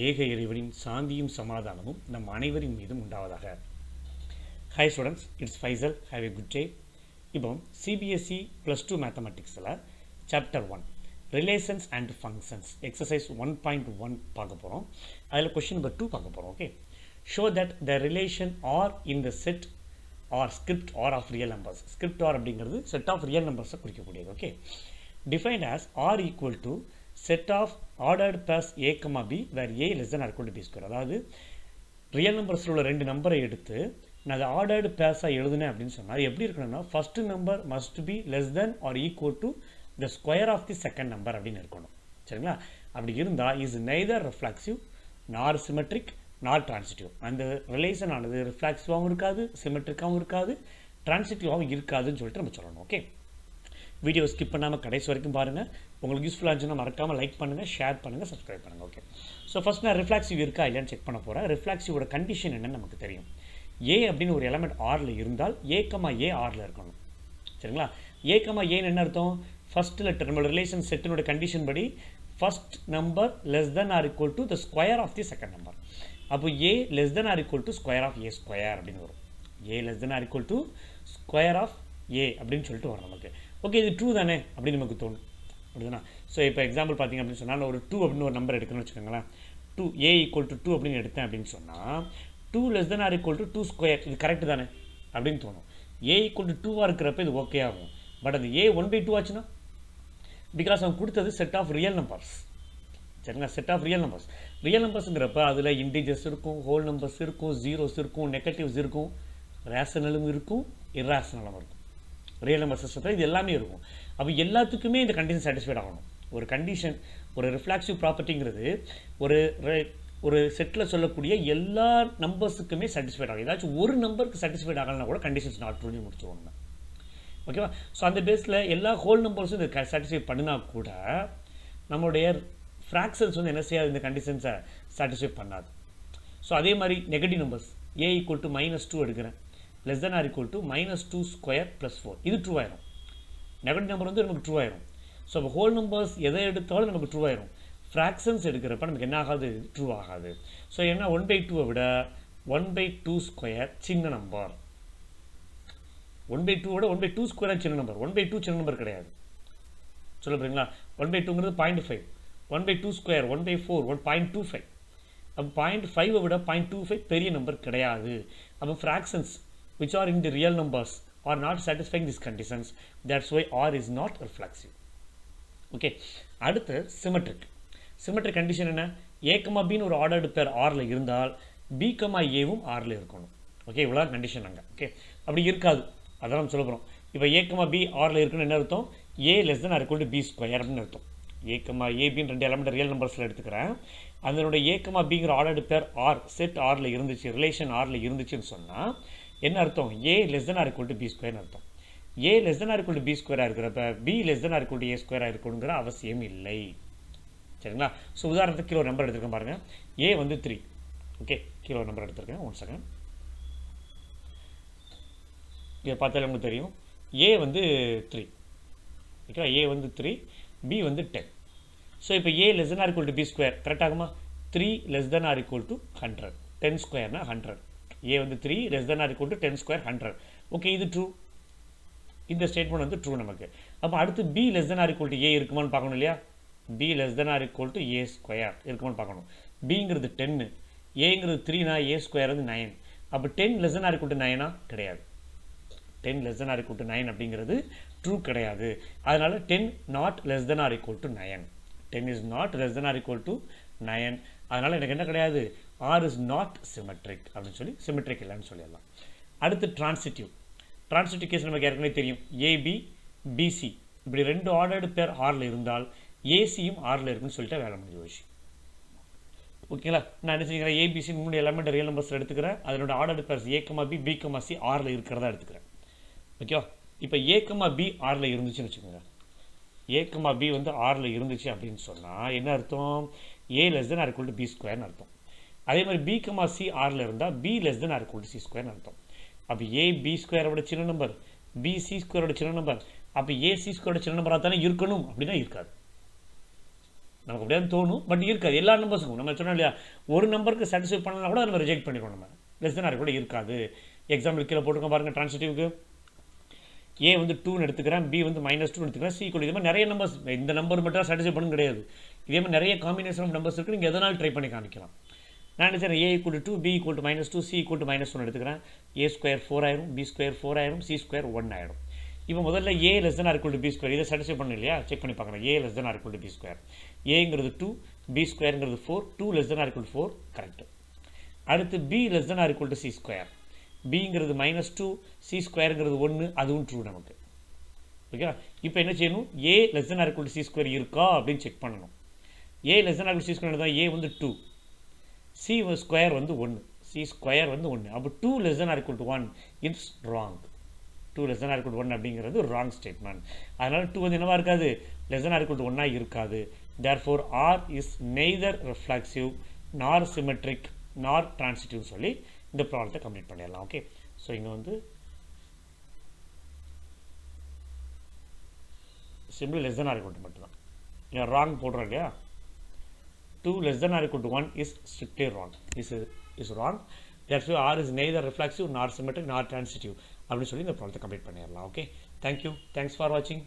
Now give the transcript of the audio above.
ஏக இறைவனின் சாந்தியும் சமாதானமும் நம் அனைவரின் மீதும் உண்டாவதாக. Hi students, it's Faisal. Have a good day. இப்போ CBSE +2 மேத்தமெட்டிக்ஸில் chapter 1 relations and functions exercise 1.1 பார்க்க போகிறோம். அதில் கொஸ்டின் நம்பர் 2 பார்க்க போகிறோம். Okay, show that the relation R in the set R script R of real numbers. Script R அப்படிங்கிறது set of real நம்பர்ஸை குறிக்கக்கூடியது. Okay, defined as R equal to set of ordered pairs a, b where a less than or equal to b square. அதாவது real நம்பர்ஸில் உள்ள ரெண்டு நம்பரை எடுத்து நான் அதை ஆர்டர்டு பேர்ஸாக எழுதுனேன் அப்படின்னு சொன்னால் எப்படி இருக்கணும்னா first number must be less than or equal to the square of the second number அப்படின்னு இருக்கணும். சரிங்களா? அப்படி இருந்தால் is neither reflexive nor symmetric nor transitive. அந்த ரிலேஷன் ஆனது ரிஃப்ளெக்சிவாகவும் இருக்காது, சிமெட்ரிக்காகவும் இருக்காது, டிரான்சிட்டிவாகவும் இருக்காதுன்னு சொல்லிட்டு நம்ம சொல்லணும். ஓகே, வீடியோ ஸ்கிப் பண்ணாமல் கடைசி வரைக்கும் பாருங்கள். உங்களுக்கு யூஸ்ஃபுல்லாக இருந்துச்சுன்னா மறக்காமல் லைக் பண்ணுங்கள், ஷேர் பண்ணுங்கள், சப்ஸ்கிரைப் பண்ணுங்கள். ஓகே, ஸோ ஃபஸ்ட் நான் ரிஃப்ளெக்சிவ் இருக்கா இல்லையான்னு செக் பண்ண போகிறேன். ரிஃப்ளெக்சிவோட கண்டிஷன் என்னன்னு நமக்கு தெரியும். ஏ அப்படின்னு ஒரு எலமெண்ட் ஆரில் இருந்தால் ஏ ஆரில் இருக்கணும். சரிங்களா? ஏன்னு என்ன அர்த்தம்? ஃபஸ்ட் லெட்டர் நம்ம ரிலேஷன் செட்டினோட கண்டிஷன் படி first number less than or equal to the square of the second number. அப்போ A less than or equal to square of A square அப்படின்னு வரும். A less than or equal to square of A அப்படின்னு சொல்லிட்டு வரும் நமக்கு. Okay, இது true தானே அப்படின்னு நமக்கு தோணும். அப்படிதானா? ஸோ இப்போ எக்ஸாம்பிள் பார்த்தீங்க அப்படின்னு சொன்னால் ஒரு 2 அப்படின்னு ஒரு நம்பர் எடுக்கணும்னு வச்சுக்கோங்களேன். 2 a ஈக்குவல் டு 2 அப்படின்னு எடுத்தேன் அப்படின்னு சொன்னால் 2 less than or equal to 2 square, இது கரெக்டு தானே அப்படின்னு தோணும். a ஈக்குவல் டு 2 இருக்கிறப்ப இது ஓகே ஆகும். பட் அது a 1/2 ஆச்சுன்னா, பிகாஸ் அவன் கொடுத்தது செட் ஆஃப் ரியல் நம்பர்ஸ். சரிங்களா? Set of real numbers. ரியல் நம்பர்ஸுங்கிறப்ப அதில் இன்டிஜர்ஸ் இருக்கும், ஹோல் நம்பர்ஸ் இருக்கும், ஜீரோஸ் இருக்கும், நெகட்டிவ்ஸ் இருக்கும், ரேஷனலும் இருக்கும், இர்ரேஷனலும் இருக்கும். ரியல் நம்பர் சிஸ்டத்தில் இது எல்லாமே இருக்கும். அப்போ எல்லாத்துக்குமே இந்த கண்டிஷன் சாட்டிஸ்ஃபைட் ஆகணும். ஒரு கண்டிஷன், ஒரு ரிஃப்ளெக்சிவ் ப்ராப்பர்ட்டிங்கிறது ஒரு செட்டில் சொல்லக்கூடிய எல்லா நம்பர்ஸுக்குமே சாட்டிஸ்ஃபைட் ஆகும். ஏதாச்சும் ஒரு நம்பருக்கு சாட்டிஸ்ஃபைட் ஆகலைன்னா கூட கண்டிஷன்ஸ் நாட் ட்ரூன்னு முடிச்சுக்கோங்க. ஓகேவா? ஸோ அந்த பேஸில் எல்லா ஹோல் நம்பர்ஸும் இதை சாட்டிஸ்ஃபை பண்ணினா கூட நம்மளுடைய ஃப்ராக்ஷன்ஸ் வந்து என்ன செய்யாது, இந்த கண்டிஷன்ஸை சாட்டிஸ்ஃபை பண்ணாது. ஸோ அதே மாதிரி negative numbers a equal to -2 எடுக்கிறேன், less than or equal to -2 square + 4, இது ட்ரூ ஆயிரும். நெகட்டிவ் நம்பர் வந்து நமக்கு ட்ரூ ஆயிரும். ஸோ இப்போ ஹோல் நம்பர்ஸ் எதை எடுத்தாலும் நமக்கு ட்ரூ ஆயிரும். ஃப்ராக்ஷன்ஸ் எடுக்கிறப்ப நமக்கு என்ன ஆகாது, ட்ரூ ஆகாது. ஸோ என்ன 1/2 விட 1/2 ஸ்கொயர் சின்ன நம்பர். 1/2 விட 1/2 ஸ்கொயர் சின்ன நம்பர். 1/2 சின்ன நம்பர் கிடையாது. சொல்ல போறீங்களா? 1/2ங்கிறது 0.5, 1/2 ஸ்கொயர் 1/4 1.25. அப்போ 0.5 விட 0.25 பெரிய நம்பர் கிடையாது. அப்போ fractions which are in the real numbers are not satisfying these conditions. That's why R is not reflexive. Okay, அடுத்து symmetric. Symmetric condition என்ன? a, b ஒரு ஆர்டர்டு பேர் ஆர்ல இருந்தால் b, aவும் ஆர்ல இருக்கணும். ஓகே, இவ்வளோ கண்டிஷன் அங்கே. ஓகே, அப்படி இருக்காது, அதான் நம்ம சொல்ல போகிறோம். இப்போ a, b ஆர்ல இருக்குன்னு என்ன அர்த்தம்? a less than or equal to b square அப்படின்னு அர்த்தம். a, b ரெண்டு எலமெண்ட் ரியல் நம்பர்ஸில் எடுத்துக்கிறேன். அதனுடைய a, bங்கிற ஆர்டர்டு பேர் ஆர் செட் ஆர்ல இருந்துச்சு, ரிலேஷன் ஆர்ல இருந்துச்சுன்னு சொன்னால் என்ன அர்த்தம்? a less than or equal to b ஸ்கொயர்னு அர்த்தம். a less than or equal to b ஸ்கொயராக இருக்கிறப்ப b less than or equal to a ஸ்கொயராக இருக்கணுங்கிற அவசியம் இல்லை. சரிங்களா? ஸோ உதாரணத்துக்கு கீழே ஒரு நம்பர் எடுத்துருக்கேன் பாருங்கள். a வந்து 3. ஓகே, கீழே ஒரு நம்பர் எடுத்துருக்கேன், 1 செகண்ட். இதை பார்த்தாலே உங்களுக்கு தெரியும். a வந்து 3. ஓகேவா? a வந்து 3, b வந்து 10. ஸோ இப்போ a less than or equal to b square correct ஆகுமா? 3 less than or equal to 100. 10 ஸ்கொயர்னா 100. a வந்து 3 less than or equal to 10 square 100. Okay, இது ட்ரூ. இந்த ஸ்டேட்மெண்ட் வந்து ட்ரூ நமக்கு. அப்போ அடுத்து b less than or equal to a இருக்குமான்னு பார்க்கணும் இல்லையா? b less than or equal to a square இருக்குமான்னு பார்க்கணும். bங்கிறது 10, aங்கிறது 3னா a ஸ்கொயர் வந்து 9. அப்போ 10 less than or equal to 9 கிடையாது. 10 less than or equal to 9 அப்படிங்கிறது ட்ரூ கிடையாது. அதனால 10 not less than or equal to 9. 10 is not less than or equal to 9. அதனால் எனக்கு என்ன கிடையாது? R is not symmetric அப்படின்னு சொல்லி சிமெட்ரிக் இல்லைன்னு சொல்லிடலாம். அடுத்து டிரான்சிட்டிவ். டிரான்சிட்டிவ் கேஸ் நமக்கு ஏற்கனவே தெரியும். AB, BC இப்படி ரெண்டு ஆர்டர்டு பேர் ஆரில் இருந்தால் ஏசியும் ஆரில் இருக்குன்னு சொல்லிட்டு வேலை முடிஞ்சு போச்சு. ஓகேங்களா? நான் என்ன செய்கிறேன்? ABC 3 எலமெண்ட் ரியல் நம்பர்ஸில் எடுத்துக்கிறேன். அதனோட ordered purse a, b, b, c ஆரில் இருக்கிறதா எடுத்துக்கிறேன். ஓகேவா? இப்போ a, b ஆரில் இருந்துச்சுன்னு வச்சுக்கோங்க. a, b வந்து ஆரில் இருந்துச்சு அப்படின்னு சொன்னால் என்ன அர்த்தம்? a less than or equal to b ஸ்கொயர்னு அர்த்தம். அதே மாதிரி b, c ஆரில் இருந்தால் b less than or equal to c ஸ்கொயர்னு அர்த்தம். அப்போ a b ஸ்கொயரோட சின்ன நம்பர், b c ஸ்கொயரோட சின்ன நம்பர், அப்போ a c ஸ்கொயரோட சின்ன நம்பராக தானே இருக்கணும் அப்படின்னா இருக்காது. நமக்கு அப்படியே தோணும், பட் இருக்காது எல்லா நம்பர்ஸுக்கும். நம்ம சொன்னோம் இல்லையா, ஒரு நம்பருக்கு சாட்டிஸ்ஃபை பண்ணலாம் கூட நம்ம ரிஜெக்ட் பண்ணிடுவோம். நம்ம லெஸ் தென் ஆர் கூட இருக்காது. எக்ஸாம்பிள் கீழே போட்டுருக்கோம் பாருங்கள், ட்ரான்சிட்டிவ்க்கு ஏ வந்து 2ன்னு எடுத்துக்கிறேன், பி வந்து -2 எடுத்துக்கிறேன், சி ஈக்குவல், இது மாதிரி நிறைய நம்பர்ஸ், இந்த நம்பர் மட்டும் சாட்டிஸ்ஃபை பண்ணணும் கிடையாது. இதே மாதிரி நிறைய காம்பினேஷன் ஆஃப் நம்பர்ஸ் இருக்குது, நீங்கள் எதனாலும் ட்ரை பண்ணி காமிக்கலாம். நான் என்ன செய்கிறேன், A equal 2, B equal -2, C equal -1 எடுத்துக்கிறேன். ஏ ஸ்கொயர் 4 ஆயிரும், பி ஸ்கொயர் 4 ஆயிரும், சி ஸ்கொயர் 1 ஆயிரும். இப்போ முதல்ல A less than or equal to B square, இதை சாட்டிஸ்ஃபை பண்ணணும் இல்லையா, செக் பண்ணி பார்க்குறேன். A less than or equal to B square, ஏங்கிறது 2, பி ஸ்கொயருங்கிறது 4, 2 less than or equal to 4, correct. அடுத்து B less than or equal to C square, பிங்கிறது -2, சி ஸ்கொயருங்கிறது 1, அதுவும் ட்ரூ நமக்கு. ஓகேவா? இப்போ என்ன செய்யணும், A less than or equal to C square இருக்கா அப்படின்னு செக் பண்ணணும். A less than or equal to C square தான், ஏ வந்து 2, சி ஸ்கொயர் வந்து 1, சி ஸ்கொயர் வந்து 1. அப்போ 2 less than or equal to 1 it's wrong. 2 less than or equal to 1 அப்படிங்கிறது wrong statement. அதனால் 2 வந்து என்னவா இருக்காது, less than or equal to 1 இருக்காது. Therefore R is neither reflexive nor symmetric nor transitive சொல்லி இந்த ப்ராப்ளத்தை கம்ப்ளீட் பண்ணிடலாம். ஓகே, ஸோ இங்கே வந்து simple less than or equal to மட்டும் தான். இங்கே ராங் போடுறோம் இல்லையா, 2 less than or equal to 1 is strictly wrong. Is wrong. Therefore, R is neither reflexive nor symmetric nor transitive. அப்படின்னு சொல்லி இந்த ப்ராப்ளத்தை கம்ப்ளீட் பண்ணிடலாம். ஓகே, தேங்க்யூ, தேங்க்ஸ் ஃபார் வாட்சிங்.